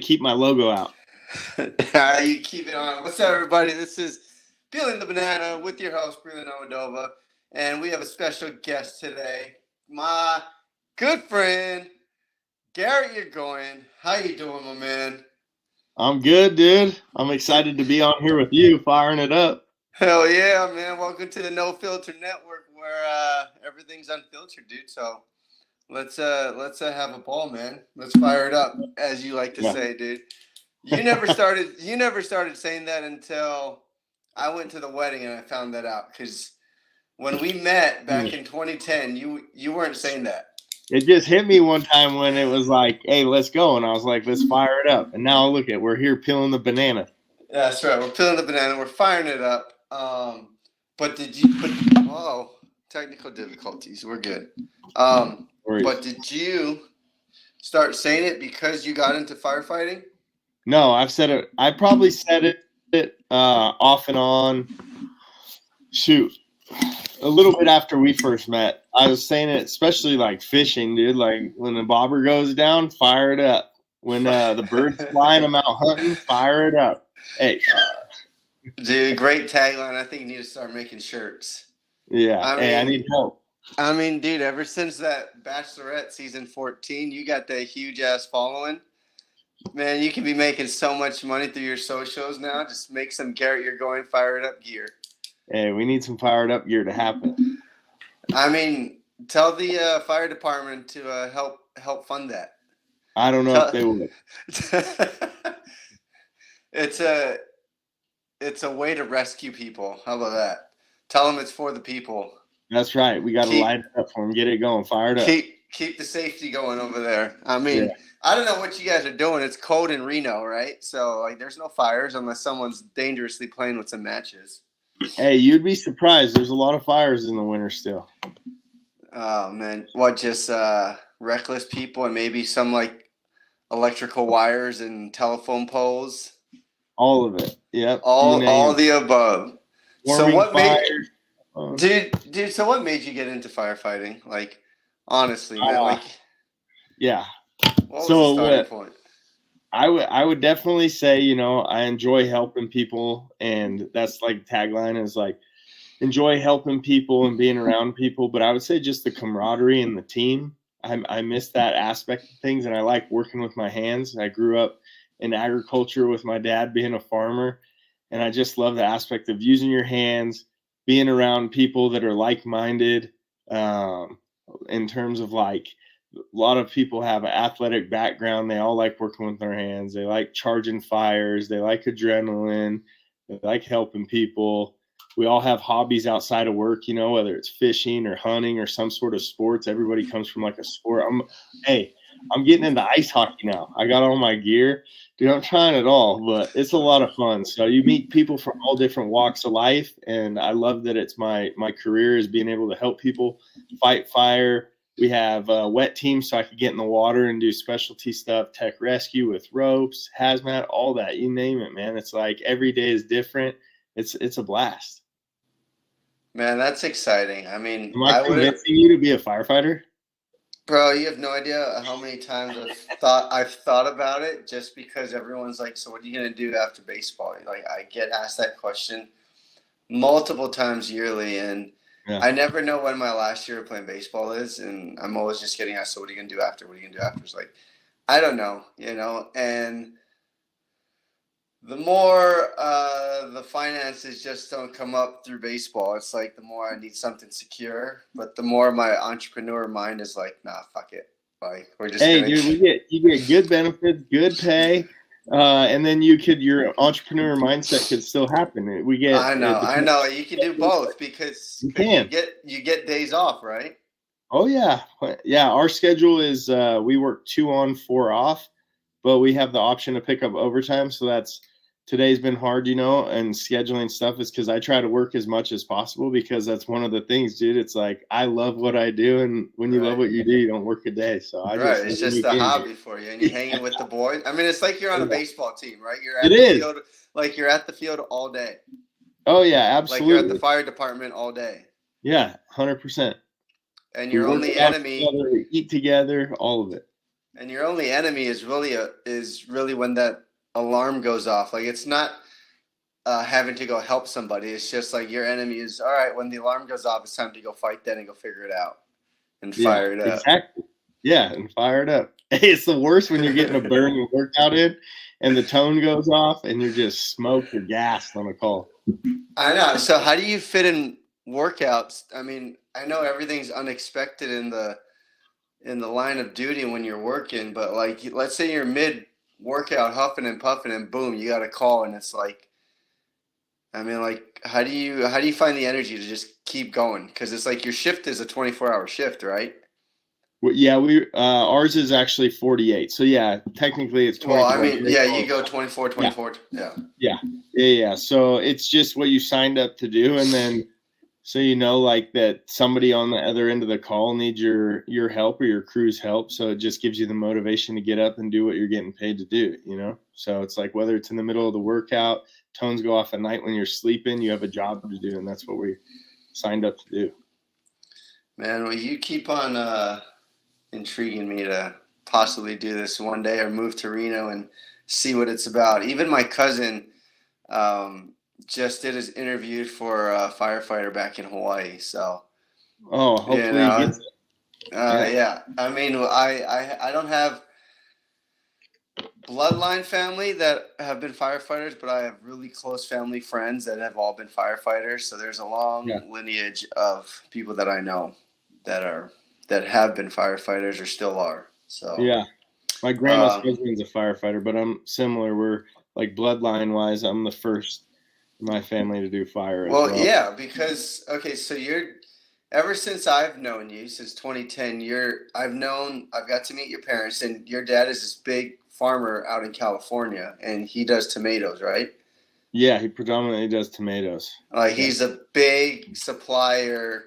keep my logo out. You keep it on. What's up, everybody? This is Peeling the Banana with your host, Bruno Nomadova. And we have a special guest today, my good friend, Garrett Yrigoyen. How you doing, my man? I'm good, dude. I'm excited to be on here with you, firing it up. Hell yeah, man. Welcome to the No Filter Network where everything's unfiltered, dude. So let's have a ball, man. Let's fire it up, as you like to say, dude. You never started saying that until I went to the wedding and I found that out. Because when we met back in 2010, you weren't saying that. It just hit me one time when it was like, hey, let's go. And I was like, let's fire it up. And now look at, we're here peeling the banana. Yeah, that's right. We're peeling the banana. We're firing it up. But technical difficulties. We're good. But did you start saying it because you got into firefighting? No, I've said it. I probably said it off and on. Shoot. A little bit after we first met, I was saying it, especially like fishing, dude. Like when the bobber goes down, fire it up. When the birds flying, I'm out hunting, fire it up. Hey, dude, great tagline. I think you need to start making shirts. Yeah, I need help. I mean, dude, ever since that Bachelorette season 14, you got that huge ass following. Man, you can be making so much money through your socials now. Just make some Garrett Yrigoyen fired up gear. Hey, we need some fired up gear to happen. I mean, tell the fire department to help fund that. I don't know if they would. It's a way to rescue people. How about that? Tell them it's for the people. That's right. We got to light it up for them, get it going, fired up. Keep the safety going over there. I mean, I don't know what you guys are doing. It's cold in Reno, right? So like, there's no fires unless someone's dangerously playing with some matches. Hey, you'd be surprised. There's a lot of fires in the winter still. Oh, man. What, just reckless people and maybe some, like, electrical wires and telephone poles? All of it. Yep. All the above. Warming so what fires. Dude, so what made you get into firefighting? Like, honestly, man. Yeah. What was the starting point? I would definitely say, I enjoy helping people, and that's like tagline is like enjoy helping people and being around people. But I would say just the camaraderie and the team. I miss that aspect of things, and I like working with my hands. I grew up in agriculture with my dad being a farmer, and I just love the aspect of using your hands, being around people that are like-minded, in terms of like, a lot of people have an athletic background. They all like working with their hands. They like charging fires. They like adrenaline. They like helping people. We all have hobbies outside of work, whether it's fishing or hunting or some sort of sports. Everybody comes from like a sport. I'm getting into ice hockey now. I got all my gear. Dude, I'm trying it all, but it's a lot of fun. So you meet people from all different walks of life, and I love that it's my career is being able to help people fight fire. We have wet teams, so I could get in the water and do specialty stuff, tech rescue with ropes, hazmat, all that. You name it, man. It's like every day is different. It's a blast. Man, that's exciting. I mean, am I convincing you to be a firefighter? Bro, you have no idea how many times I've thought about it, just because everyone's like, so what are you going to do after baseball? Like, I get asked that question multiple times yearly, and I never know when my last year of playing baseball is, and I'm always just getting asked, so what are you going to do after? What are you going to do after? It's like, I don't know, and the more the finances just don't come up through baseball, it's like the more I need something secure, but the more my entrepreneur mind is like, nah, fuck it. Like, we're just you get good benefits, good pay. And then your entrepreneur mindset could still happen. I know. You can do both because you get days off, right? Oh yeah. Yeah. Our schedule is, we work 2 on, 4 off, but we have the option to pick up overtime. So today's been hard, and scheduling stuff is because I try to work as much as possible, because that's one of the things, dude. It's like, I love what I do. And when you love what you do, you don't work a day. So it's just a hobby for you, and you're hanging with the boys. I mean, it's like you're on a baseball team, right? You're at field, like you're at the field all day. Oh yeah, absolutely. Like you're at the fire department all day. Yeah, 100%. And your only enemy, eat together, all of it. And your only enemy is really when that alarm goes off. Like it's not having to go help somebody. It's just like your enemy is all right. When the alarm goes off, it's time to go fight that and go figure it out and Yeah, fire it up. exactly. Yeah, and fire it up. It's the worst when you're getting a burning workout in and the tone goes off and you're just smoked or gassed on a call. I know. So how do you fit in workouts? I mean, I know everything's unexpected in the line of duty when you're working, but like let's say you're mid workout huffing and puffing and boom, you got a call and it's like I mean like how do you find the energy to just keep going? Because it's like your shift is a 24-hour shift, right? Well, yeah, ours is actually 48. So yeah, technically it's 24. Well, I mean, yeah, you go 24, 24. Yeah. Yeah. So it's just what you signed up to do, and then so you know like that somebody on the other end of the call needs your help or your crew's help. So it just gives you the motivation to get up and do what you're getting paid to do, you know? So it's like whether it's in the middle of the workout, tones go off at night when you're sleeping, you have a job to do, and that's what we signed up to do. Man, well, you keep on intriguing me to possibly do this one day or move to Reno and see what it's about. Even my cousin just did his interview for a firefighter back in Hawaii. So, hopefully he gets it. Yeah. I mean, I don't have bloodline family that have been firefighters, but I have really close family friends that have all been firefighters. So there's a long lineage of people that I know that have been firefighters or still are. So yeah, my grandma's husband's a firefighter, but I'm similar. We're like bloodline wise, I'm the first in my family to do fire as well. Yeah, because so you're ever since I've known you since 2010, I've got to meet your parents, and your dad is this big farmer out in California, and he does tomatoes, right? Yeah, he predominantly does tomatoes. He's a big supplier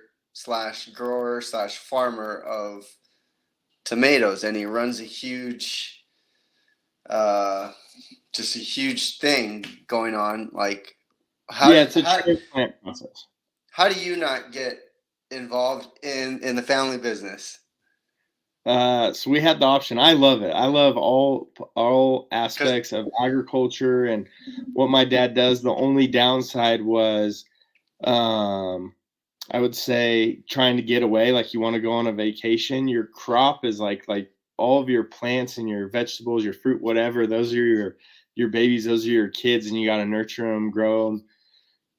/ grower / farmer of tomatoes, and he runs a huge just a huge thing going on. Like it's a transplant process. How do you not get involved in the family business? So we had the option. I love it. I love all aspects of agriculture and what my dad does. The only downside was I would say trying to get away, like you want to go on a vacation, your crop is like all of your plants and your vegetables, your fruit, whatever, those are your babies, those are your kids, and you got to nurture them, grow them,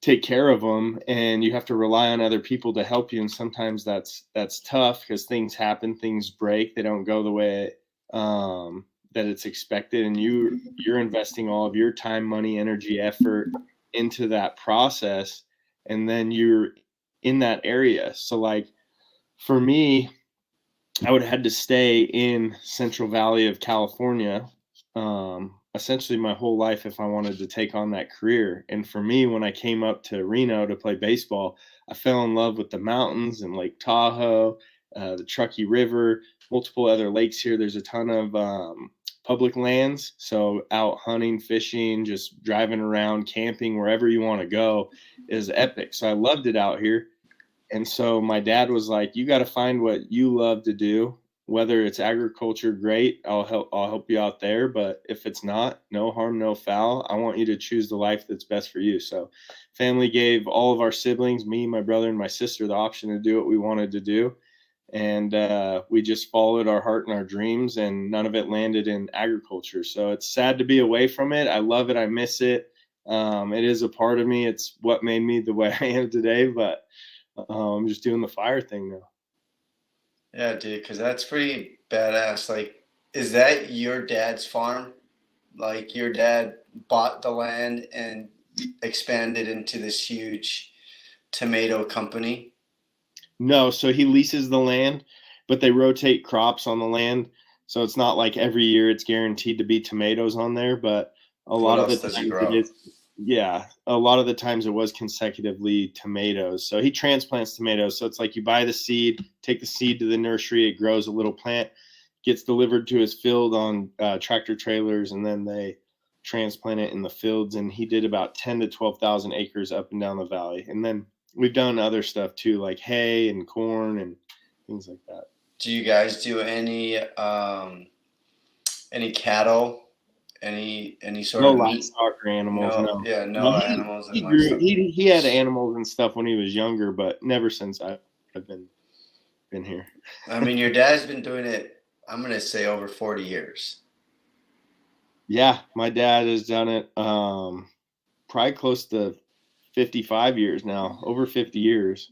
take care of them, and you have to rely on other people to help you. And sometimes that's tough because things happen, things break, they don't go the way that it's expected, and you're investing all of your time, money, energy, effort into that process, and then you're in that area. So like for me, I would have had to stay in Central Valley of California essentially my whole life if I wanted to take on that career. And for me, when I came up to Reno to play baseball, I fell in love with the mountains and Lake Tahoe, the Truckee River, multiple other lakes here. There's a ton of public lands. So out hunting, fishing, just driving around, camping, wherever you want to go is epic. So I loved it out here. And so my dad was like, you got to find what you love to do. Whether it's agriculture, great. I'll help you out there. But if it's not, no harm, no foul. I want you to choose the life that's best for you. So family gave all of our siblings, me, my brother, and my sister, the option to do what we wanted to do. And we just followed our heart and our dreams, and none of it landed in agriculture. So it's sad to be away from it. I love it. I miss it. It is a part of me. It's what made me the way I am today. But I'm just doing the fire thing now. Yeah, dude, because that's pretty badass. Like, is that your dad's farm? Like, your dad bought the land and expanded into this huge tomato company? No, so he leases the land, but they rotate crops on the land. So it's not like every year it's guaranteed to be tomatoes on there, but a lot of the times it is. Yeah, a lot of the times it was consecutively tomatoes. So he transplants tomatoes. So it's like you buy the seed, take the seed to the nursery, it grows a little plant, gets delivered to his field on tractor trailers, and then they transplant it in the fields. And he did about 10 to 12,000 acres up and down the valley. And then we've done other stuff too, like hay and corn and things like that. Do you guys do any Any cattle? Any sort No of meat? livestock or animals, No, no. yeah, No, no animals he and grew. livestock. He had animals and stuff when he was younger, but never since I've been here. I mean, your dad's been doing it, I'm gonna say over 40 years. Yeah, my dad has done it probably close to 55 years now, over 50 years.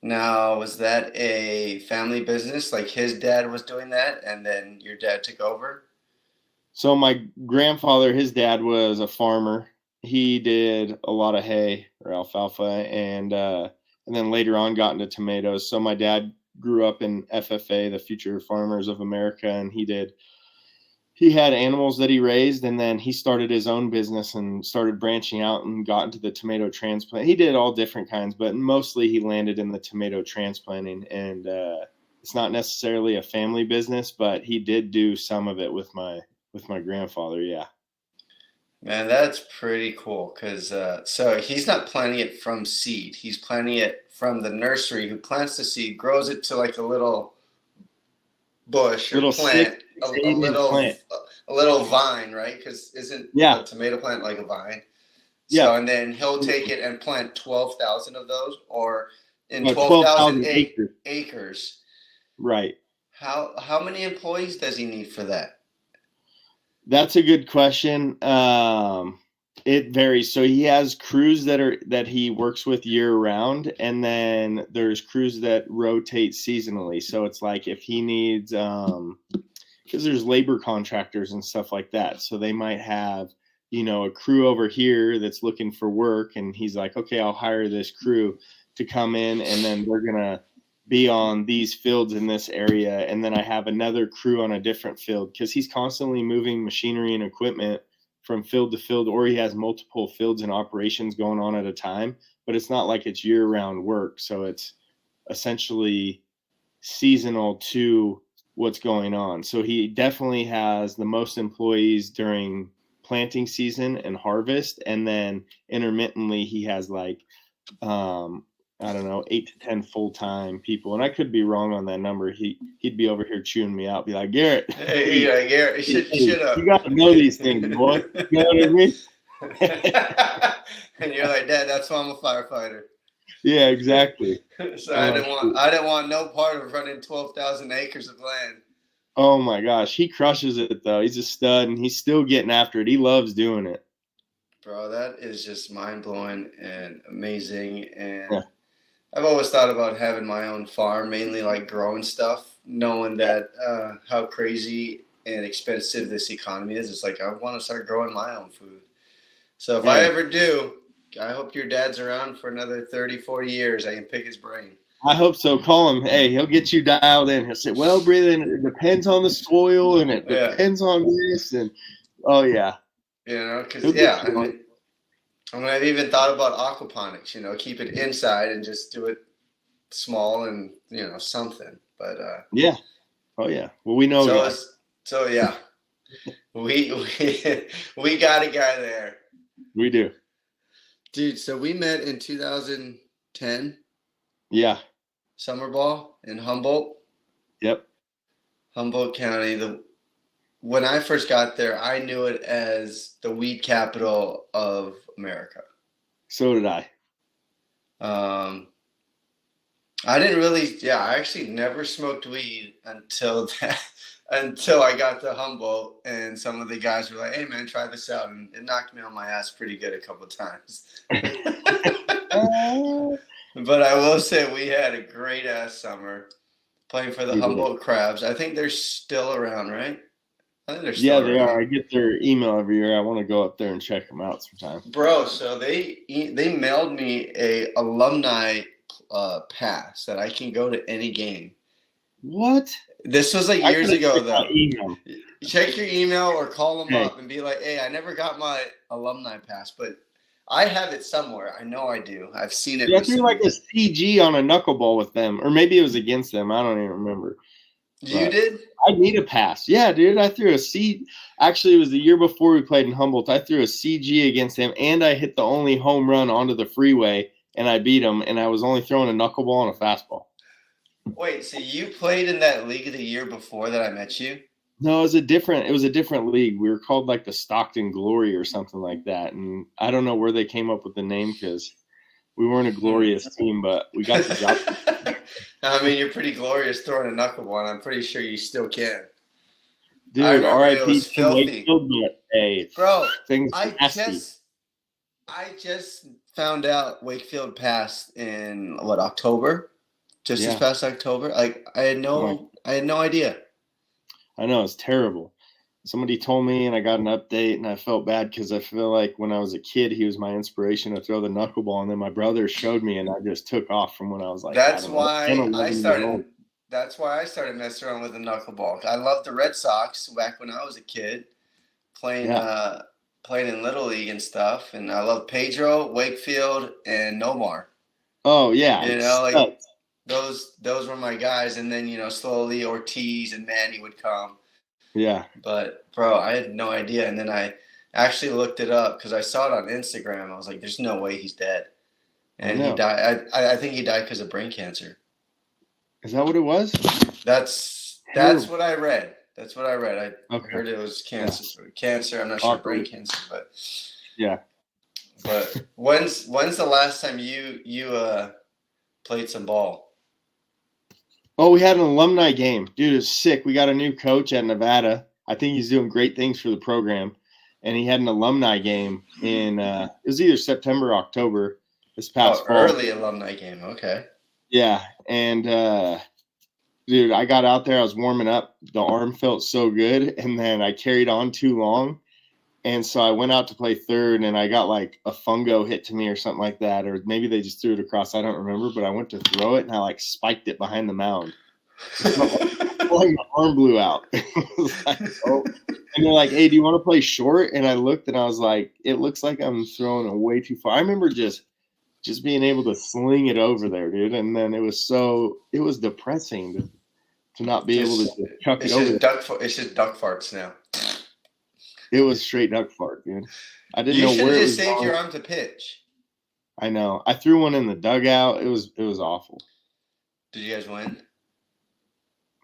Now, was that a family business? Like his dad was doing that, and then your dad took over? So my grandfather, his dad was a farmer. He did a lot of hay or alfalfa, and then later on got into tomatoes. So my dad grew up in FFA, the Future Farmers of America, and he had animals that he raised, and then he started his own business and started branching out and got into the tomato transplant. He did all different kinds, but mostly he landed in the tomato transplanting. And it's not necessarily a family business, but he did do some of it with my grandfather. Yeah. Man, that's pretty cool. Cause so he's not planting it from seed. He's planting it from the nursery who plants the seed, grows it to like a little bush or Little plant, six, 8 inch plant. a little vine, right? Because isn't Yeah. a tomato plant like a vine? Yeah. So and then he'll take it and plant 12,000 of those, or in 12,000 12,000 acres. acres. Right. How many employees does he need for that? That's a good question. It varies. So he has crews that he works with year round, and then there's crews that rotate seasonally. So it's like if he needs, because there's labor contractors and stuff like that. So they might have, a crew over here that's looking for work, and he's like, okay, I'll hire this crew to come in, and then they're gonna be on these fields in this area, and then I have another crew on a different field, because he's constantly moving machinery and equipment from field to field, or he has multiple fields and operations going on at a time, but it's not like it's year-round work. So it's essentially seasonal to what's going on. So he definitely has the most employees during planting season and harvest, and then intermittently he has like I don't know, 8 to 10 full-time people. And I could be wrong on that number. He'd be over here chewing me out, be like, Garrett, Hey, Garrett, shut up. You got to know these things, boy. You know what I mean? And you're like, Dad, that's why I'm a firefighter. Yeah, exactly. So I didn't want no part of running 12,000 acres of land. Oh my gosh, he crushes it though. He's a stud, and he's still getting after it. He loves doing it. Bro, that is just mind-blowing and amazing. And Yeah. I've always thought about having my own farm, mainly like growing stuff, knowing that how crazy and expensive this economy is. It's like I want to start growing my own food. So if I ever do, I hope your dad's around for another 30, 40 years. I can pick his brain. I hope so. Call him. Hey, he'll get you dialed in. He'll say, well, Breathe, it depends on the soil, and it depends on this. And oh, yeah. Because, I've even thought about aquaponics, keep it inside and just do it small and, something. But yeah. Oh, yeah. Well, we know that. So, yeah. we got a guy there. We do. Dude, so we met in 2010. Yeah. Summer ball in Humboldt. Yep. Humboldt County. When I first got there, I knew it as the weed capital of America. So did I. I didn't really, I actually never smoked weed until I got to Humboldt, and some of the guys were like, hey man, try this out. And it knocked me on my ass pretty good a couple of times. But I will say we had a great ass summer playing for the Humboldt Crabs. I think they're still around, right? I think they're still around. They are. I get their email every year. I want to go up there and check them out sometime. Bro, so they mailed me a alumni pass that I can go to any game. What? This was like years ago, though. Check your email or call them up and be like, hey, I never got my alumni pass, but I have it somewhere. I know I do. I've seen it. Yeah, I threw like a CG on a knuckleball with them, or maybe it was against them. I don't even remember. You did? I need a pass. Yeah, dude. I threw a C. Actually, it was the year before we played in Humboldt. I threw a CG against them, and I hit the only home run onto the freeway, and I beat them, and I was only throwing a knuckleball and a fastball. Wait, so you played in that league the year before that I met you? No, it was a different league. We were called like the Stockton Glory or something like that. And I don't know where they came up with the name because we weren't a glorious team, but we got the job. I mean, you're pretty glorious throwing a knuckleball, and I'm pretty sure you still can. I Dude, remember it RIP was Team filthy. Wakefield, but hey, Bro, things were I nasty. just found out Wakefield passed in what, October? Just this Yeah. past October. Like I had no idea. I know, it's terrible. Somebody told me, and I got an update, and I felt bad because I feel like when I was a kid, he was my inspiration to throw the knuckleball, and then my brother showed me, and I just took off from when I was like, That's I don't know, 10, why 11 I years old. started. That's why I started messing around with the knuckleball. I loved the Red Sox back when I was a kid, playing playing in Little League and stuff, and I loved Pedro, Wakefield, and Nomar. Oh yeah, You know, like those were my guys, and then slowly Ortiz and Manny would come. yeah. But bro, I had no idea, and then I actually looked it up because I saw it on Instagram. I was like, "There's no way he's dead," and he died. I think he died because of brain cancer. Is that what it was? That's what I read. That's what I read. I heard it was cancer. Cancer. I'm not sure brain cancer, but yeah. But when's the last time you played some ball? Oh, we had an alumni game. Dude, it's sick. We got a new coach at Nevada. I think he's doing great things for the program. And he had an alumni game in it was either September or October this past fall. Early alumni game. Okay. Yeah. And dude, I got out there, I was warming up. The arm felt so good, and then I carried on too long. And so I went out to play third, and I got like a fungo hit to me or something like that, or maybe they just threw it across. I don't remember, but I went to throw it, and I like spiked it behind the mound. My arm blew out. Like, oh. And they're like, "Hey, do you want to play short?" And I looked, and I was like, "It looks like I'm throwing it way too far." I remember just being able to sling it over there, dude. And then it was depressing to not be able to chuck it over there. It's just duck farts now. It was straight duck fart, dude. I didn't know where it was. You should have just saved your arm to pitch. I know. I threw one in the dugout. It was awful. Did you guys win?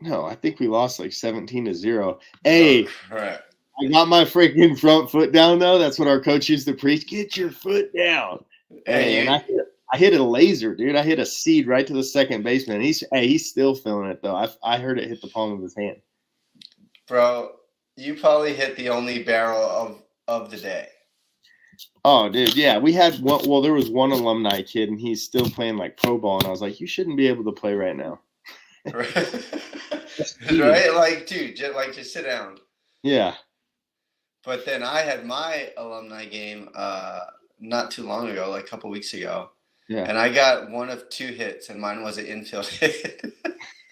No, I think we lost like 17-0. Hey, I got my freaking front foot down though. That's what our coach used to preach. Get your foot down. And I hit a laser, dude. I hit a seed right to the second baseman. He's still feeling it though. I heard it hit the palm of his hand. Bro, you probably hit the only barrel of the day. Oh, dude, yeah. We had one. Well, there was one alumni kid, and he's still playing like pro ball. And I was like, you shouldn't be able to play right now. Right? Like, dude, just sit down. Yeah. But then I had my alumni game not too long ago, like a couple weeks ago. Yeah. And I got one of two hits, and mine was an infield hit.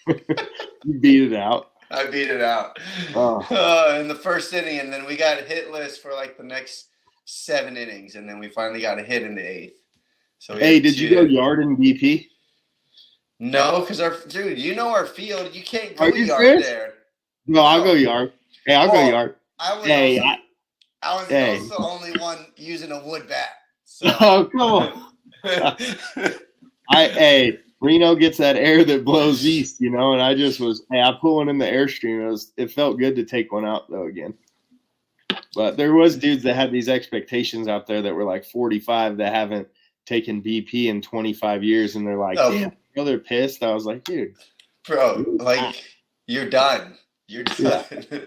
You beat it out. I beat it out in the first inning, and then we got hitless for like the next 7 innings, and then we finally got a hit in the 8th. So hey, did you go yard in BP? No, because our field. You can't go yard serious? there. No, I'll go yard. Hey, I'll go yard. I was also only one using a wood bat. So. Oh, come on. Reno gets that air that blows east, and I just I put one in the airstream. It felt good to take one out though again. But there was dudes that had these expectations out there that were like 45 that haven't taken BP in 25 years, and they're like, "Damn, they're pissed." I was like, "Dude, bro, like you're done. You're done. Yeah.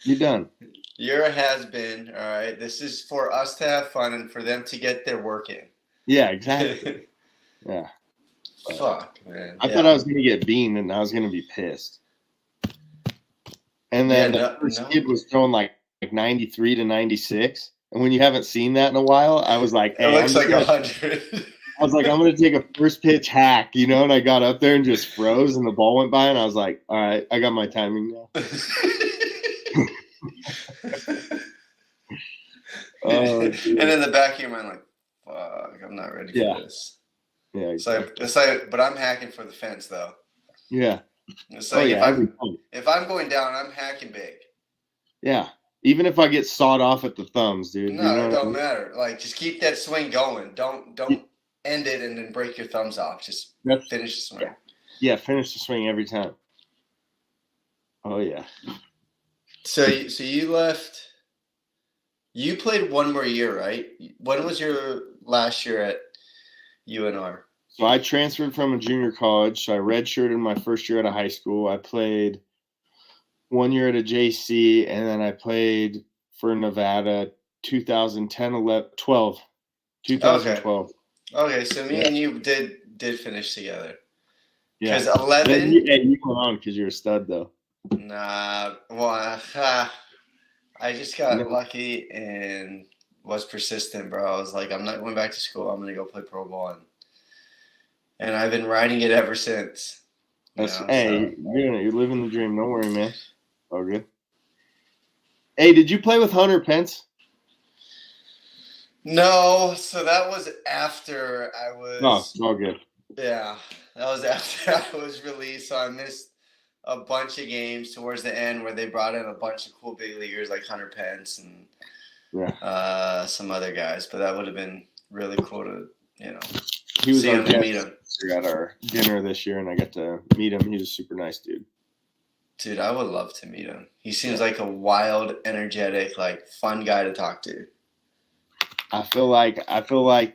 You're done. You're a has-been. All right. This is for us to have fun and for them to get their work in." Yeah, exactly. Yeah. Fuck, man. I thought I was going to get beamed, and I was going to be pissed. And then the first kid was throwing like 93 to 96. And when you haven't seen that in a while, I was like, "Hey, it looks like 100." I was like, "I'm going to take a first pitch hack," and I got up there and just froze, and the ball went by, and I was like, "All right, I got my timing now." And in the back of your mind, like, fuck, I'm not ready for this. Yeah, exactly. It's like, but I'm hacking for the fence, though. Yeah. It's like if I'm going down, I'm hacking big. Yeah. Even if I get sawed off at the thumbs, dude. No, it don't matter. Like, just keep that swing going. Don't end it and then break your thumbs off. Just finish the swing. Yeah, finish the swing every time. Oh, yeah. So you left. You played one more year, right? When was your last year at UNR? So I transferred from a junior college. So I redshirted my first year out of high school. I played 1 year at a JC, and then I played for Nevada 2010, 11, 12, Okay. 2012. Okay, so me Yeah. and you did finish together. Yeah. Because Then 11. you went on because you're a stud, though. Nah. Well, I just got No, lucky and was persistent, bro. I was like, I'm not going back to school. I'm gonna go play pro ball, and I've been riding it ever since. You know, hey, so. you're living the dream. Don't worry, man. All good. Hey, did you play with Hunter Pence? No, so that was after I No, was. all good. Yeah, that was after I was released. So I missed a bunch of games towards the end where they brought in a bunch of cool big leaguers like Hunter Pence and some other guys. But that would have been really cool to He was see our him and meet him. at our dinner this year, and I got to meet him. He's a super nice dude. Dude, I would love to meet him. He seems like a wild, energetic, like fun guy to talk to. I feel like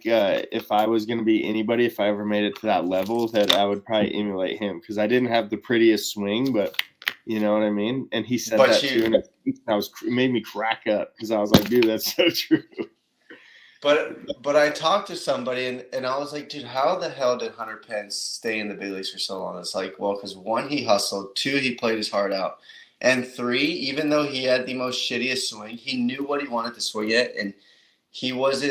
if I was going to be anybody, if I ever made it to that level, that I would probably emulate him because I didn't have the prettiest swing, but you know what I mean. And he said that too, and it made me crack up because I was like, dude, that's so true. But I talked to somebody and I was like, dude, how the hell did Hunter Pence stay in the big leagues for so long? It's like, well, because 1, he hustled, 2, he played his heart out, and 3, even though he had the most shittiest swing, he knew what he wanted to swing at, and he was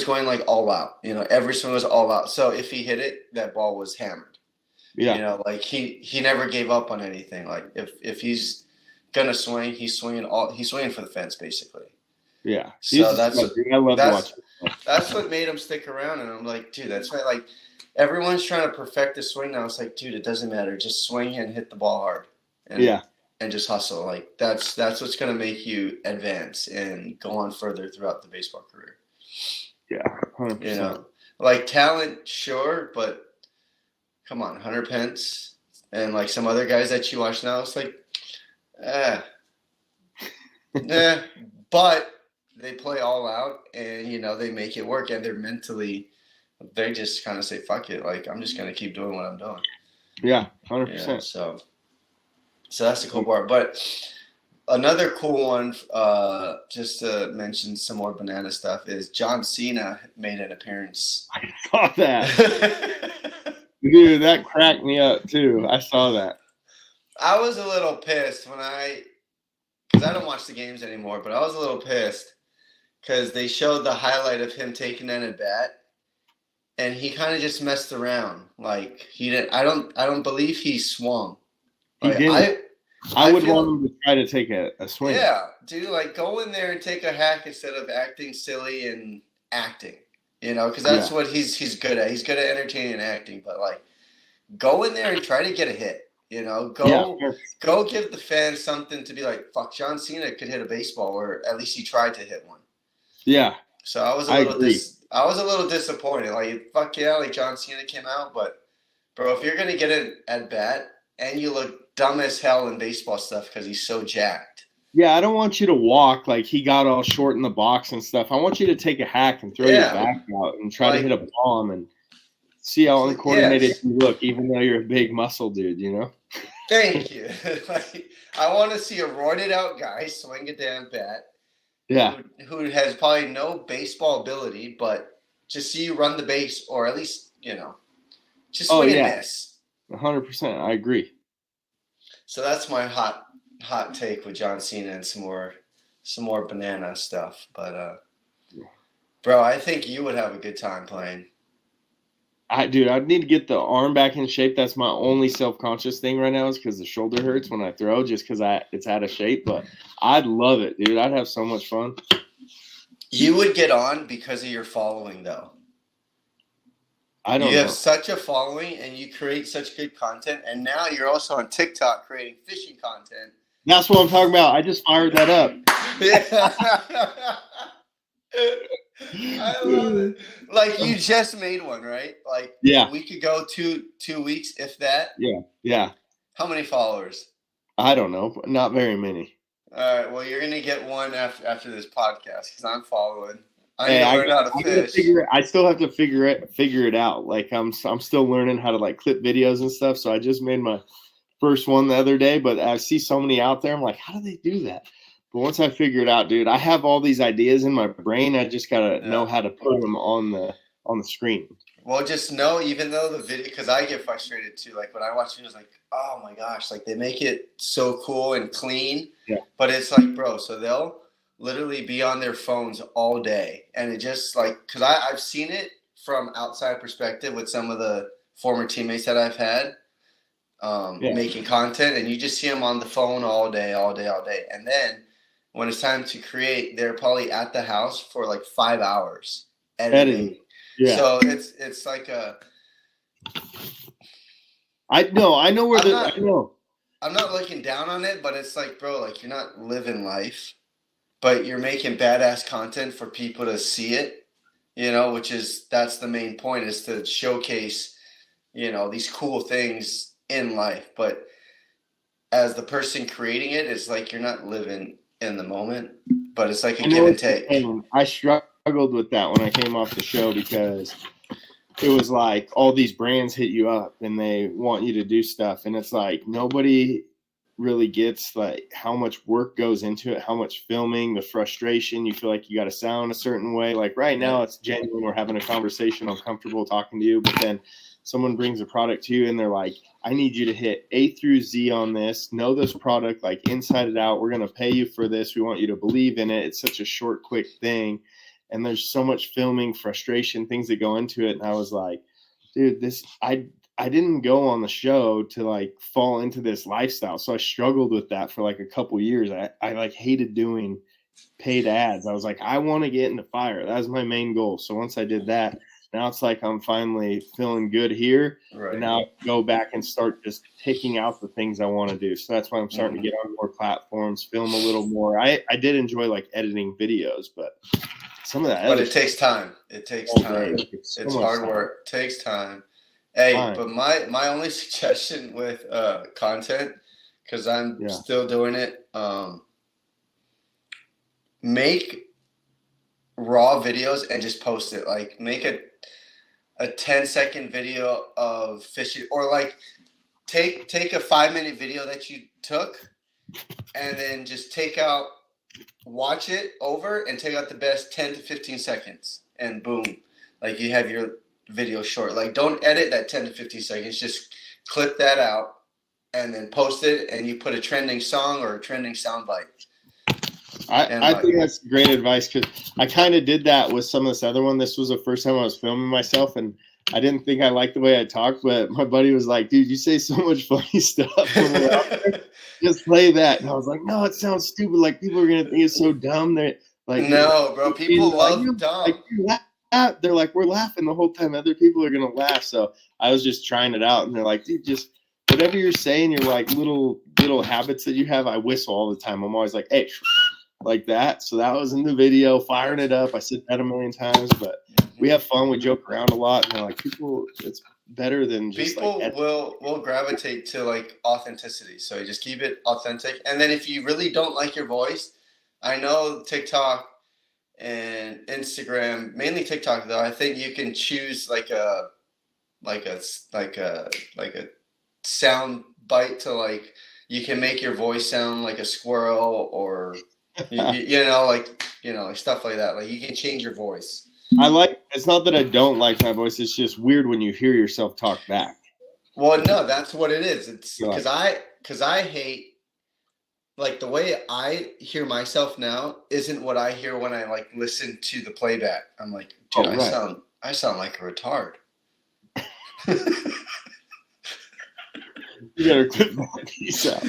going like all out. Every swing was all out. So if he hit it, that ball was hammered. Yeah. Like he never gave up on anything. Like if he's gonna swing, he's swinging for the fence basically. Yeah. So that's what made him stick around. And I'm like, dude, that's right. Like everyone's trying to perfect the swing now. It's like, dude, it doesn't matter. Just swing and hit the ball hard. And just hustle. Like that's what's gonna make you advance and go on further throughout the baseball career. Yeah, 100%. Like talent, sure, but come on, Hunter Pence and like some other guys that you watch now, it's like, but they play all out and they make it work and they just kind of say, fuck it, like I'm just gonna keep doing what I'm doing. Yeah, 100%. So that's the cool part. But another cool one, just to mention some more banana stuff, is John Cena made an appearance. I saw that. Dude, that cracked me up too. I saw that. I was a little pissed because I don't watch the games anymore, but I was a little pissed because they showed the highlight of him taking in a bat, and he kind of just messed around. Like he didn't. I don't believe he swung. Like, he didn't. I would want him to try to take a swing. Yeah, dude, like go in there and take a hack instead of acting silly and acting. Because that's what he's good at. He's good at entertaining and acting, but like go in there and try to get a hit. Go give the fans something to be like, fuck, John Cena could hit a baseball, or at least he tried to hit one. Yeah. So I was a little disappointed. Like, fuck yeah, like John Cena came out, but bro, if you're gonna get it at bat and you look dumb as hell in baseball stuff because he's so jacked. Yeah, I don't want you to walk like he got all short in the box and stuff. I want you to take a hack and throw your back out and try to hit a bomb and see how uncoordinated you look, even though you're a big muscle dude, Thank you. I want to see a roided out guy swing a damn bat. Yeah. Who has probably no baseball ability, but just see you run the base, or at least, just swing and miss. 100%. I agree. So that's my hot take with John Cena and some more banana stuff. But bro, I think you would have a good time playing. I'd need to get the arm back in shape. That's my only self-conscious thing right now is because the shoulder hurts when I throw, just because it's out of shape. But I'd love it, dude. I'd have so much fun. You would get on because of your following, though. I don't know. You have such a following, and you create such good content, and now you're also on TikTok creating fishing content. That's what I'm talking about. I just fired that up. I love it. Like you just made one, right? Like we could go 2 weeks, if that. Yeah. How many followers? I don't know, not very many. All right. Well, you're gonna get one after this podcast because I'm following. I need Hey, to learn how to I gotta fish. figure. I still have to figure it out. Like I'm still learning how to like clip videos and stuff. So I just made my first one the other day, but I see so many out there. I'm like, how do they do that? But once I figure it out, dude, I have all these ideas in my brain. I just gotta know how to put them on the screen. Well, just know, even though the video, because I get frustrated too. Like when I watch videos, like, oh my gosh, like they make it so cool and clean. Yeah. But it's like, bro, so they'll literally be on their phones all day, and it just like, because I've seen it from outside perspective with some of the former teammates that I've had making content, and you just see them on the phone all day, all day, all day, and then when it's time to create, they're probably at the house for like 5 hours editing. Yeah. So it's like I know where I know. I'm not looking down on it, but it's like, bro, like you're not living life, but you're making badass content for people to see it, that's the main point, is to showcase, these cool things in life. But as the person creating it, it's like you're not living in the moment, but it's like a give and take. I struggled with that when I came off the show because it was like all these brands hit you up and they want you to do stuff, and it's like nobody really gets like how much work goes into it, how much filming, the frustration. You feel like you got to sound a certain way. Like right now it's genuine, we're having a conversation, I'm comfortable talking to you, but then someone brings a product to you and they're like, I need you to hit A through Z on this, know this product like inside and out, we're going to pay you for this, we want you to believe in it. It's such a short, quick thing, and there's so much filming, frustration, things that go into it. And I was like, dude, I didn't go on the show to like fall into this lifestyle. So I struggled with that for like a couple years. I like hated doing paid ads. I was like, I want to get into fire. That was my main goal. So once I did that, now it's like I'm finally feeling good here. Right. And now I go back and start just picking out the things I want to do. So that's why I'm starting to get on more platforms, film a little more. I did enjoy like editing videos, but some of that. But it takes time. It takes time. It's hard work. It takes time. Hey, but my only suggestion with content, because I'm still doing it, make raw videos and just post it. Like make a 10-second video of fishing, or like take a 5-minute video that you took and then just watch it over and take out the best 10 to 15 seconds, and boom, like you have your video short. Like don't edit that 10 to 15 seconds, just clip that out and then post it, and you put a trending song or a trending soundbite. I think that's great advice, because I kind of did that with some of this other one. This was the first time I was filming myself, and I didn't think I liked the way I talked, but my buddy was like, dude, you say so much funny stuff when we're out there. Just play that. And I was like, no, it sounds stupid. Like people are going to think it's so dumb. They're like, no, bro, people love dumb. Like, they're like, we're laughing the whole time. Other people are going to laugh. So I was just trying it out, and they're like, dude, just whatever you're saying, your like little habits that you have. I whistle all the time. I'm always like, hey, like that. So that was in the video, firing it up. I said that a million times, but we have fun. We joke around a lot, and they're like, people, it's better than just people like will gravitate to like authenticity. So you just keep it authentic. And then if you really don't like your voice, I know TikTok and Instagram, mainly TikTok though, I think you can choose like a sound bite to, like, you can make your voice sound like a squirrel, or like stuff like that. Like you can change your voice. It's not that I don't like my voice. It's just weird when you hear yourself talk back. Well, no, that's what it is. It's because I hate, like, the way I hear myself now isn't what I hear when I like listen to the playback. I'm like, dude, I sound like a retard. You gotta quit that piece out.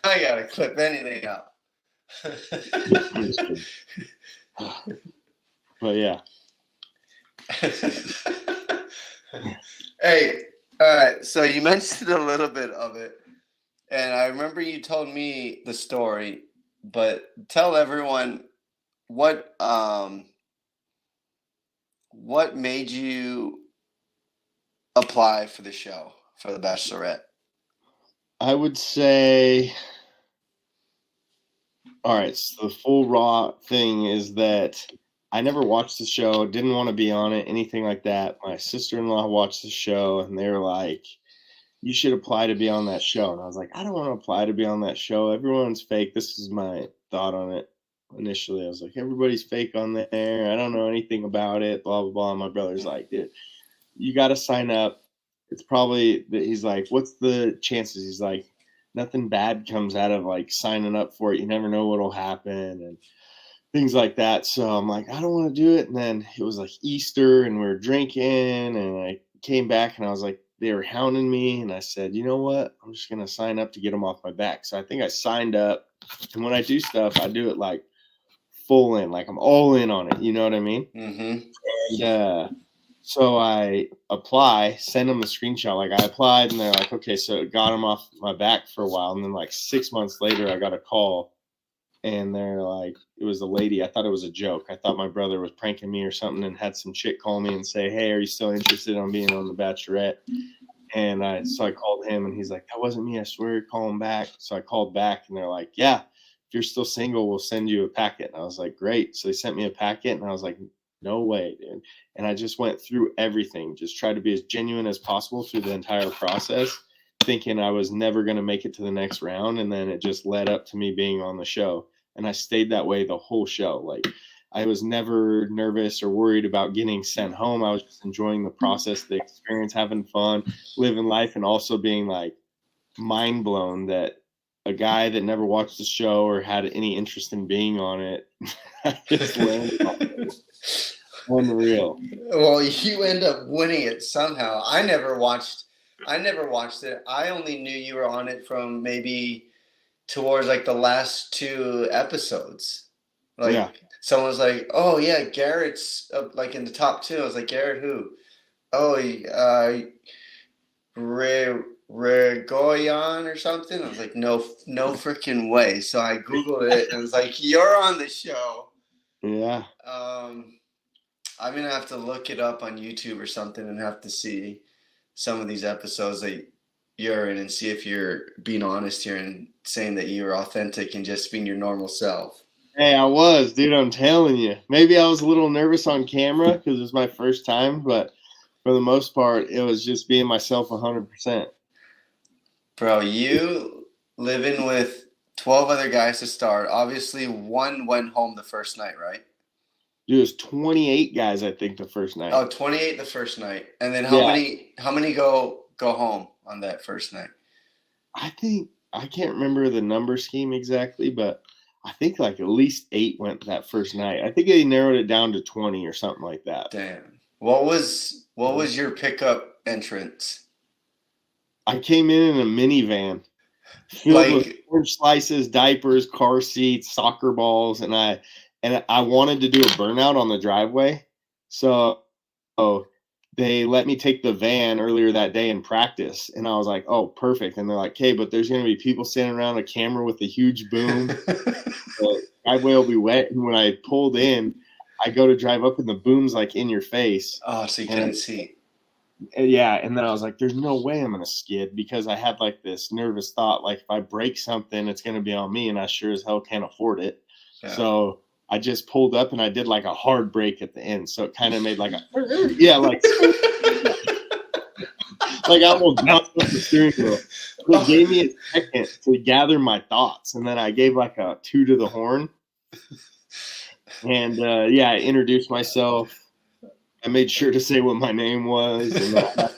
I gotta clip anything out. But yeah. Hey, all right. So you mentioned a little bit of it, and I remember you told me the story, but tell everyone what made you apply for the show for the Bachelorette? I would say, all right, so the full raw thing is that I never watched the show, didn't want to be on it, anything like that. My sister-in-law watched the show, and they were like, you should apply to be on that show. And I was like, I don't want to apply to be on that show. Everyone's fake. This is my thought on it initially. I was like, everybody's fake on there. I don't know anything about it, blah, blah, blah. My brother's like, dude, you got to sign up. It's probably, he's like, what's the chances? He's like, nothing bad comes out of like signing up for it. You never know what'll happen and things like that. So I'm like, I don't want to do it. And then it was like Easter and we were drinking and I came back and I was like, they were hounding me. And I said, you know what? I'm just going to sign up to get them off my back. So I think I signed up. And when I do stuff, I do it like full in, like I'm all in on it. You know what I mean? Mm-hmm. And so I apply, send them the screenshot. Like I applied and they're like, okay, so it got them off my back for a while. And then like 6 months later, I got a call and they're like, it was a lady. I thought it was a joke. I thought my brother was pranking me or something and had some chick call me and say, hey, are you still interested in being on the Bachelorette? And so I called him and he's like, that wasn't me. I swear, call him back. So I called back and they're like, yeah, if you're still single, we'll send you a packet. And I was like, great. So they sent me a packet and I was like, no way, dude. And I just went through everything, just tried to be as genuine as possible through the entire process, thinking I was never going to make it to the next round. And then it just led up to me being on the show. And I stayed that way the whole show. Like I was never nervous or worried about getting sent home. I was just enjoying the process, the experience, having fun, living life, and also being like mind blown that a guy that never watched the show or had any interest in being on it just landed on it. Unreal. Well, you end up winning it somehow. I never watched it. I only knew you were on it from maybe towards like the last 2 episodes. Like Yeah. someone was like, "Oh yeah, Garrett's like in the top 2." I was like, "Garrett who?" "Oh, Yrigoyen or something." I was like, "No freaking way." So I googled it and it was like, "You're on the show." Yeah. I'm gonna have to look it up on YouTube or something and have to see some of these episodes that you're in and see if you're being honest here and saying that you're authentic and just being your normal self. Hey, I was, dude. I'm telling you. Maybe I was a little nervous on camera because it was my first time, but for the most part, it was just being myself 100%. Bro, you living with 12 other guys to start. Obviously, one went home the first night, right? Dude, it was 28 guys, I think, the first night. Oh, 28 the first night. And then Yeah. how many go home on that first night? I think I can't remember the number scheme exactly, but I think like at least 8 went that first night. I think they narrowed it down to 20 or something like that. Damn. What was your pickup entrance? I came in a minivan filled with Like orange slices, diapers, car seats, soccer balls, and I wanted to do a burnout on the driveway. So they let me take the van earlier that day in practice. And I was like, oh, perfect. And they're like, okay, but there's going to be people standing around a camera with a huge boom. The driveway will be wet. And when I pulled in, I go to drive up and the boom's like in your face. Oh, so you couldn't see. Yeah. And then I was like, there's no way I'm going to skid because I had like this nervous thought, like if I break something, it's going to be on me. And I sure as hell can't afford it. Yeah. So I just pulled up and I did like a hard brake at the end. So it kind of made like yeah, like I almost bounced off the steering wheel. It gave me a second to gather my thoughts. And then I gave like a 2 to the horn. And I introduced myself. I made sure to say what my name was and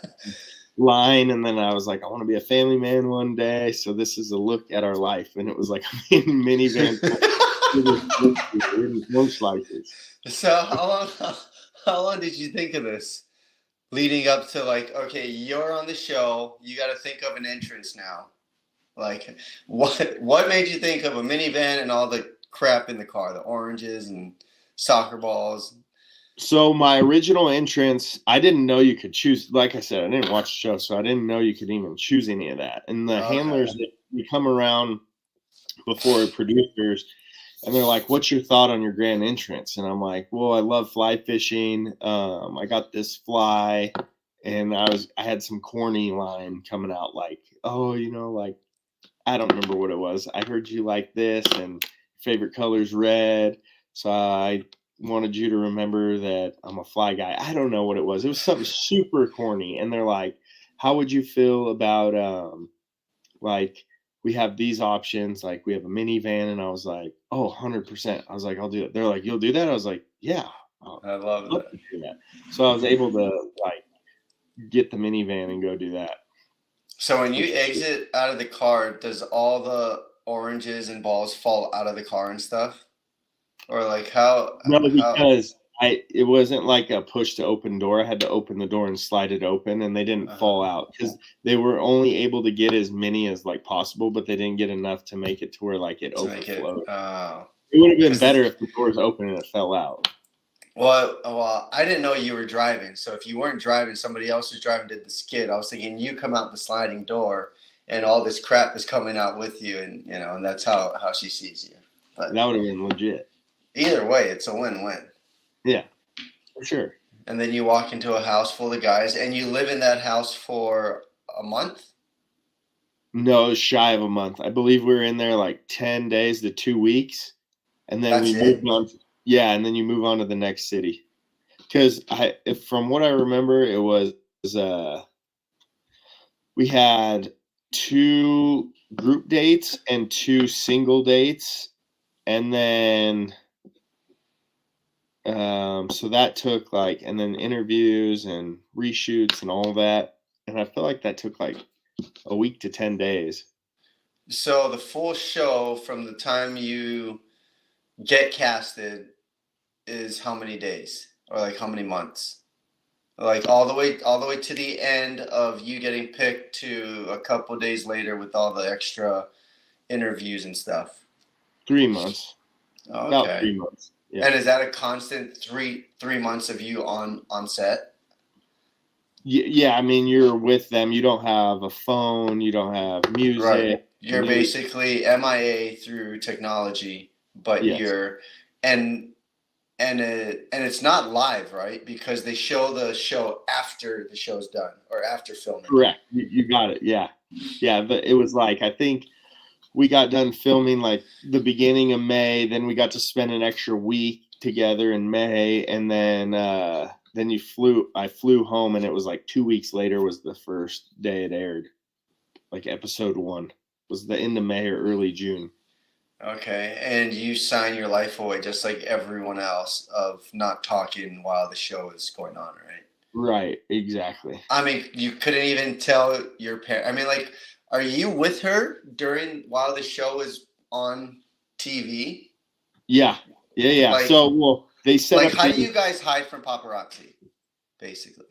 line. And then I was like, I want to be a family man one day. So this is a look at our life. And it was like a minivan. So how long did you think of this leading up to like, okay, you're on the show, you got to think of an entrance now? Like what made you think of a minivan and all the crap in the car, the oranges and soccer balls? So my original entrance, I didn't know you could choose. Like I said, I didn't watch the show, so I didn't know you could even choose any of that. And the handlers, they come around before producers, and they're like, what's your thought on your grand entrance? And I'm like, well, I love fly fishing. I got this fly. and I had some corny line coming out like, oh, like, I don't remember what it was. I heard you like this and favorite color's red. So I wanted you to remember that I'm a fly guy. I don't know what it was. It was something super corny. And they're like, how would you feel about, like, we have these options, like we have a minivan? And I was like, oh, 100%. I was like, I'll do it. They're like, you'll do that? I was like, yeah, I love love that. to do that. So I was able to like get the minivan and go do that. So when you exit out of the car, does all the oranges and balls fall out of the car and stuff? Or like how? No, because it wasn't like a push to open door. I had to open the door and slide it open, and they didn't fall out because they were only able to get as many as like possible, but they didn't get enough to make it to where like it overflowed. It would have been better if the doors open and it fell out. Well, I didn't know you were driving. So if you weren't driving, somebody else was driving, did the skid. I was thinking you come out the sliding door and all this crap is coming out with you, and and that's how she sees you. But that would have been legit. Either way, it's a win-win. Yeah, for sure. And then you walk into a house full of guys, and you live in that house for a month? No, it was shy of a month. I believe we were in there like 10 days to 2 weeks, and then we moved on. Yeah, and then you move on to the next city. Because from what I remember, it was we had 2 group dates and 2 single dates, and then so that took like, and then interviews and reshoots and all that, and I feel like that took like a week to 10 days. So the full show from the time you get casted is how many days, or like how many months? Like all the way to the end of you getting picked to a couple days later with all the extra interviews and stuff? 3 months. Okay. About 3 months. Yeah. And is that a constant three months of you on set? Yeah, I mean, you're with them. You don't have a phone. You don't have music. Right. You're basically MIA through technology, but yes. you're and it's not live, right? Because they show the show after the show's done or after filming. Correct. You got it. Yeah. Yeah, but it was like, I think we got done filming like the beginning of May. Then we got to spend an extra week together in May, and then I flew home, and it was like 2 weeks later was the first day it aired. Like episode 1 was the end of May or early June. Okay, and you sign your life away just like everyone else of not talking while the show is going on, right? Right, exactly. I mean, you couldn't even tell your parents. I mean, like, are you with her while the show is on TV? Yeah. Like, so, they said, like, how do you guys hide from paparazzi, basically?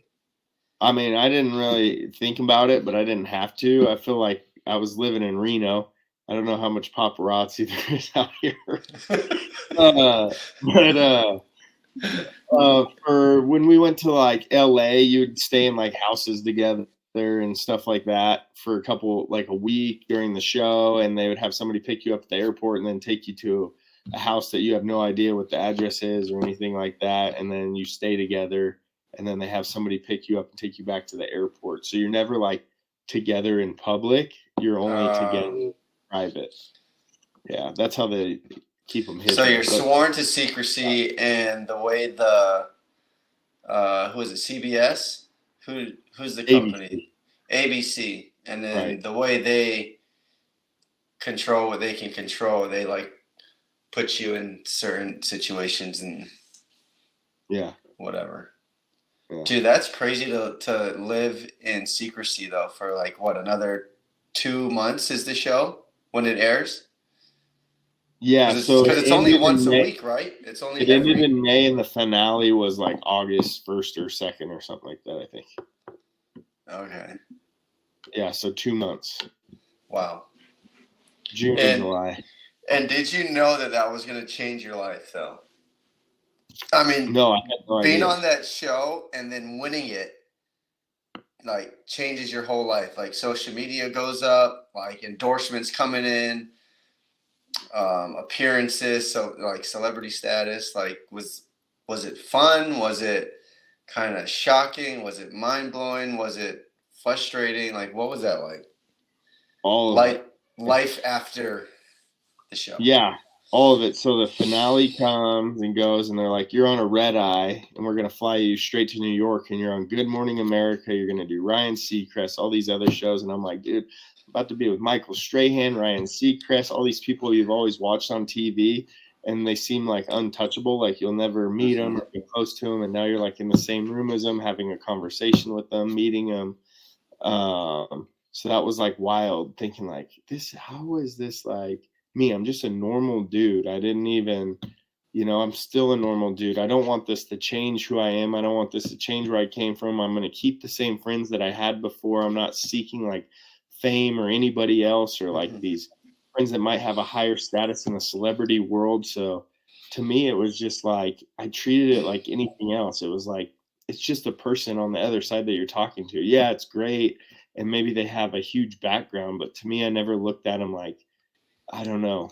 I mean, I didn't really think about it, but I didn't have to. I feel like I was living in Reno. I don't know how much paparazzi there is out here. For when we went to like LA, you'd stay in like houses together and stuff like that for a week during the show, and they would have somebody pick you up at the airport and then take you to a house that you have no idea what the address is or anything like that, and then you stay together, and then they have somebody pick you up and take you back to the airport. So you're never like together in public. You're only together private. Yeah, that's how they keep them hidden. So you're sworn to secrecy, and the way the who is it, CBS? Who's the company? ABC. And then the way they control what they can control, they like put you in certain situations and whatever. Yeah. Dude, that's crazy to live in secrecy though for like what, another 2 months is the show when it airs? Yeah, because it's only once a week, right? It ended in May, and the finale was like August 1st or 2nd or something like that, I think. Okay. Yeah, so 2 months. Wow. June and July. And did you know that was going to change your life, though? I mean, no, I had no idea. Being on that show and then winning it, like, changes your whole life. Like, social media goes up, like, endorsements coming in, appearances, so like celebrity status. Like, was it fun? Was it kind of shocking? Was it mind-blowing? Was it frustrating? Like, what was that like? All of Like it. life after the show. Yeah, all of it. So the finale comes and goes, and they're like, "You're on a red eye, and we're gonna fly you straight to New York, and you're on Good Morning America. You're gonna do Ryan Seacrest, all these other shows." And I'm like, "Dude, I'm about to be with Michael Strahan, Ryan Seacrest, all these people you've always watched on TV, and they seem like untouchable. Like you'll never meet them or get close to them, and now you're like in the same room as them, having a conversation with them, meeting them." So that was like wild, thinking like, this, how is this like me? I'm just a normal dude. I didn't even, I'm still a normal dude. I don't want this to change who I am. I don't want this to change where I came from. I'm going to keep the same friends that I had before. I'm not seeking like fame or anybody else, or like these friends that might have a higher status in the celebrity world. So to me, it was just like, I treated it like anything else. It was like, it's just a person on the other side that you're talking to. Yeah, it's great. And maybe they have a huge background, but to me, I never looked at them like, I don't know.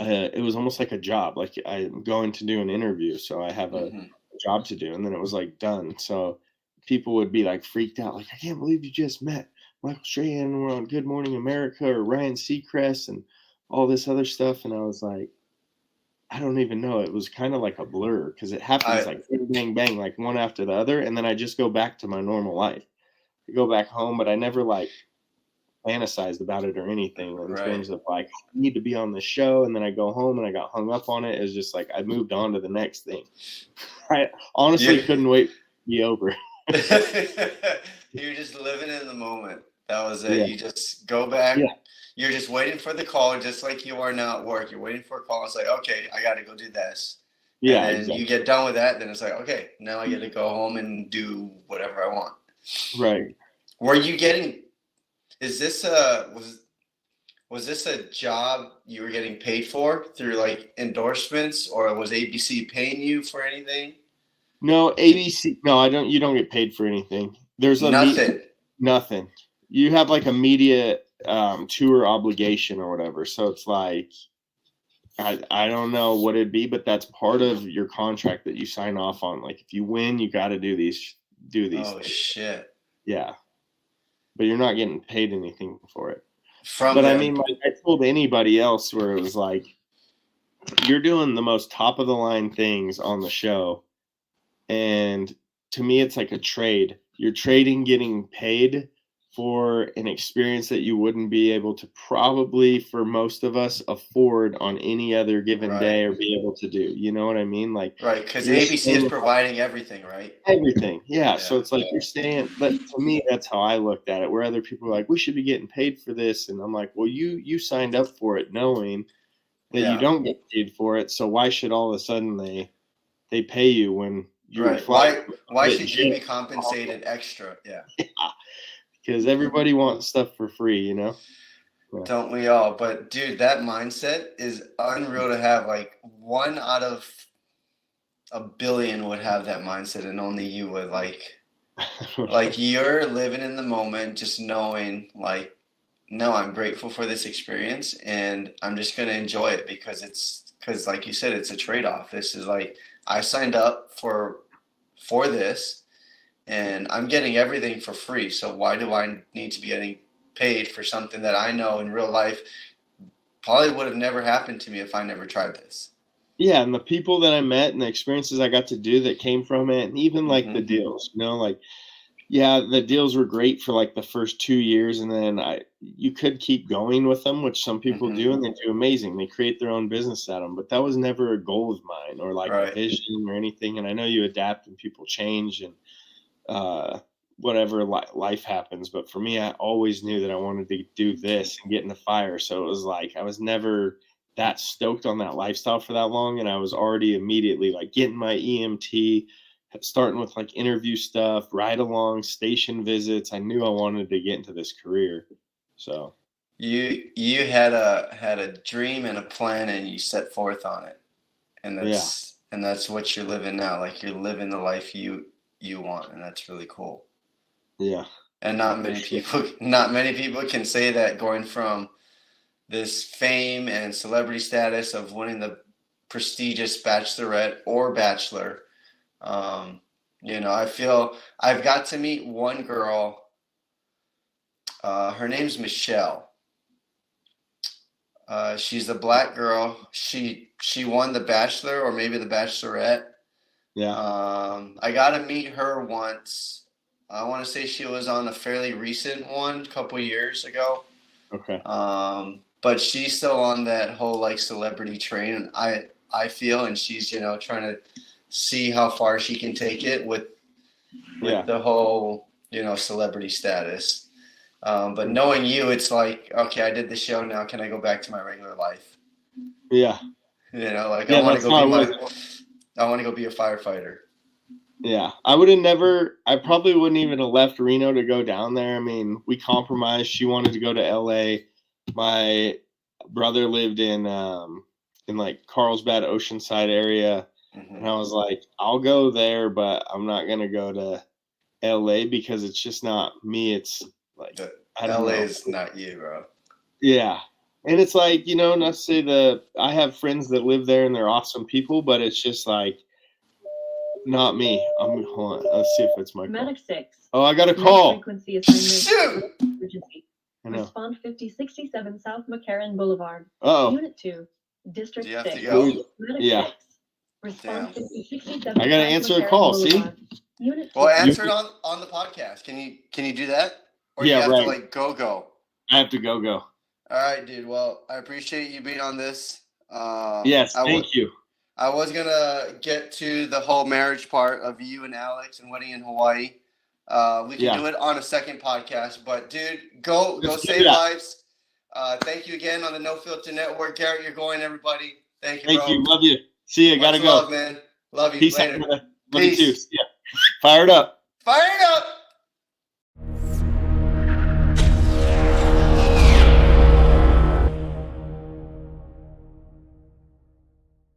It was almost like a job. Like I'm going to do an interview, so I have a job to do, and then it was like done. So people would be like freaked out, like, I can't believe you just met Michael Strahan. We're on Good Morning America or Ryan Seacrest and all this other stuff, and I was like, I don't even know. It was kind of like a blur because it happens like bang, bang, bang, like one after the other, and then I just go back to my normal life. I go back home, but I never like fantasized about it or anything in terms of like, I need to be on the show, and then I go home and I got hung up on it. It's just like I moved on to the next thing. I honestly couldn't wait to be over. You're just living in the moment. That was it. Yeah. You just go back. Yeah. You're just waiting for the call, just like you are now at work. You're waiting for a call. It's like, okay, I got to go do this. Yeah. And then exactly. You get done with that. Then it's like, okay, now I get to go home and do whatever I want. Right. Were you getting, is this was this a job you were getting paid for through like endorsements, or was ABC paying you for anything? No, ABC. No, I don't. You don't get paid for anything. There's nothing. Nothing. You have like a media tour obligation or whatever. So it's like, I don't know what it'd be, but that's part of your contract that you sign off on. Like if you win, you got to do these. Oh things. Shit. Yeah, but you're not getting paid anything for it. But I mean, like I told anybody else where it was like, you're doing the most top of the line things on the show. And to me, it's like a trade. You're trading getting paid for an experience that you wouldn't be able to probably, for most of us, afford on any other given day or be able to do. You know what I mean? Like, right, because ABC is providing everything, right? Everything. Yeah. So it's like you're staying, but to me, that's how I looked at it, where other people are like, we should be getting paid for this. And I'm like, well, you signed up for it knowing that you don't get paid for it. So why should all of a sudden they pay you when you're right? Why should you be compensated extra? Yeah. Because everybody wants stuff for free, Yeah. Don't we all? But dude, that mindset is unreal to have. Like 1 out of a billion would have that mindset, and only you would. Like you're living in the moment, just knowing like, no, I'm grateful for this experience, and I'm just gonna enjoy it because like you said, it's a trade-off. This is like, I signed up for this, and I'm getting everything for free. So why do I need to be getting paid for something that I know in real life probably would have never happened to me if I never tried this? Yeah, and the people that I met and the experiences I got to do that came from it, and even like the deals, like, yeah, the deals were great for like the first 2 years, and then you could keep going with them, which some people do, and they do amazing. They create their own business at them, but that was never a goal of mine or like a vision or anything. And I know you adapt and people change and whatever life happens, but for me, I always knew that I wanted to do this and get in the fire. So it was like I was never that stoked on that lifestyle for that long, and I was already immediately like getting my EMT, starting with like interview stuff, ride along, station visits. I knew I wanted to get into this career. So you had a dream and a plan, and you set forth on it, and that's what you're living now. Like you're living the life you want, and that's really cool. Yeah. And not many people can say that, going from this fame and celebrity status of winning the prestigious Bachelorette or Bachelor, You know, I feel I've got to meet one girl. Her name's Michelle. She's a black girl. She won The Bachelor or maybe The Bachelorette. Yeah. I got to meet her once. I want to say she was on a fairly recent one, a couple years ago. Okay. But she's still on that whole like celebrity train. I feel, and she's trying to see how far she can take it with the whole celebrity status. But knowing you, it's like, okay, I did the show. Now can I go back to my regular life? Yeah. Like Yeah, I want to that's go I want to go be a firefighter. Yeah, I probably wouldn't even have left Reno to go down there. I mean, we compromised. She wanted to go to LA. My brother lived in like Carlsbad, Oceanside area. And I was like, I'll go there, but I'm not going to go to LA because it's just not me. It's like, I don't LA know. is not you, bro. Yeah. And it's like, not to say I have friends that live there and they're awesome people, but it's just like, not me. Hold on. Let's see if it's my call. Medic 6. Oh, I got a call. Frequency assignment. Shoot! Emergency. I know. Respond 5067 South McCarran Boulevard. Oh. Unit 2. District Do you have 6. to go? Medic Yeah. 6. Respond Damn. 5067 I gotta South answer a McCarran call, Boulevard. see? Unit Well, 6. answer it on the podcast. Can you do that? Or Yeah, you have right. to like go? I have to go. All right, dude. Well, I appreciate you being on this. Yes, thank you. I was gonna get to the whole marriage part of you and Alex and wedding in Hawaii. We can do it on a second podcast, but dude, go save lives. Thank you again on the No Filter Network. Garrett Yrigoyen, everybody. Thank you, bro. Thank you. Love you. See you. Gotta go. Love, man. Love you. Peace Later. out. Love you too. Yeah. Fired up. Fired up.